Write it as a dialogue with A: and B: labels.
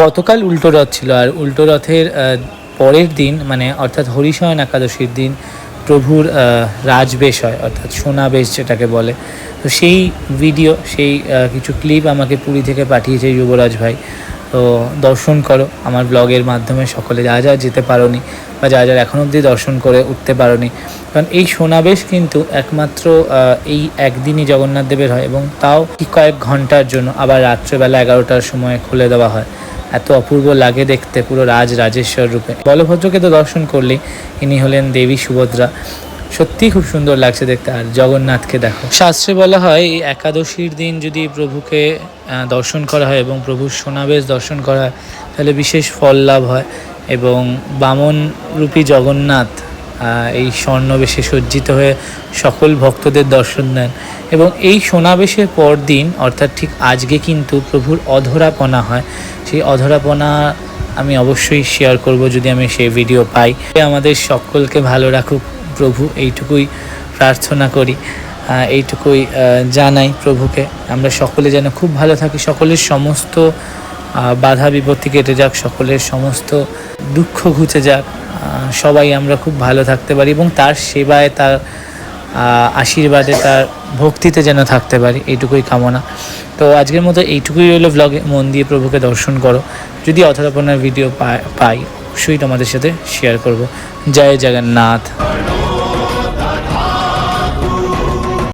A: গতকাল উল্টো রথ ছিল, আর উল্টো রথের পরের দিন মানে অর্থাৎ হরিশয়ন একাদশীর দিন প্রভুর রাজবেশ হয়, অর্থাৎ সোনাবেশ যেটাকে বলে। তো সেই ভিডিও, সেই কিছু ক্লিপ আমাকে পুরী থেকে পাঠিয়েছে যুবরাজ ভাই। তো দর্শন করো আমার ব্লগের মাধ্যমে সকলে, যা যা যেতে পারোনি বা যা যা এখন অবধি দর্শন করে উঠতে পারোনি। কারণ এই সোনাবেশ কিন্তু একমাত্র এই একদিনই জগন্নাথ দেবের হয়, এবং তাও কি কয়েক ঘন্টার জন্য, আবার রাত্রেবেলা 11টার সময় খুলে দেওয়া হয়। এত অপূর্ব লাগে দেখতে, পুরো রাজেশ্বর রূপে। বলভদ্রকে তো দর্শন করলেই, ইনি হলেন দেবী সুভদ্রা। সত্যিই খুব সুন্দর লাগছে দেখতে। আর জগন্নাথকে দেখো, শাস্ত্রে বলা হয় এই একাদশীর দিন যদি প্রভুকে দর্শন করা হয় এবং প্রভুর সোনাবেশ দর্শন করা হয় তাহলে বিশেষ ফল লাভ হয়, এবং বামন রূপী জগন্নাথ এই স্বর্ণবেশে সজ্জিত হয়ে সকল ভক্তদের দর্শন দেন। এবং এই সোনাবেশের পর দিন অর্থাৎ ঠিক আজকে কিন্তু প্রভুর অধরাপনা হয়। সেই অধরাপনা আমি অবশ্যই শেয়ার করব যদি আমি সেই ভিডিও পাই। আমাদের সকলকে ভালো রাখুক প্রভু, এইটুকুই প্রার্থনা করি, এইটুকুই জানাই প্রভুকে। আমরা সকলে যেন খুব ভালো থাকি, সকলের সমস্ত বাধা বিপত্তি কেটে যাক, সকলের সমস্ত দুঃখ ঘুচে যাক, সবাই আমরা খুব ভালো থাকতে পারি এবং তার সেবায়, তার আশীর্বাদে, তার ভক্তিতে যেন থাকতে পারি, এইটুকুই কামনা। তো আজকের মতো এইটুকুই রইল ব্লগে। মন দিয়ে প্রভুকে দর্শন করো। যদি অধরাপনার ভিডিও পাই অবশ্যই তোমাদের সাথে শেয়ার করব। জয় জগন্নাথ।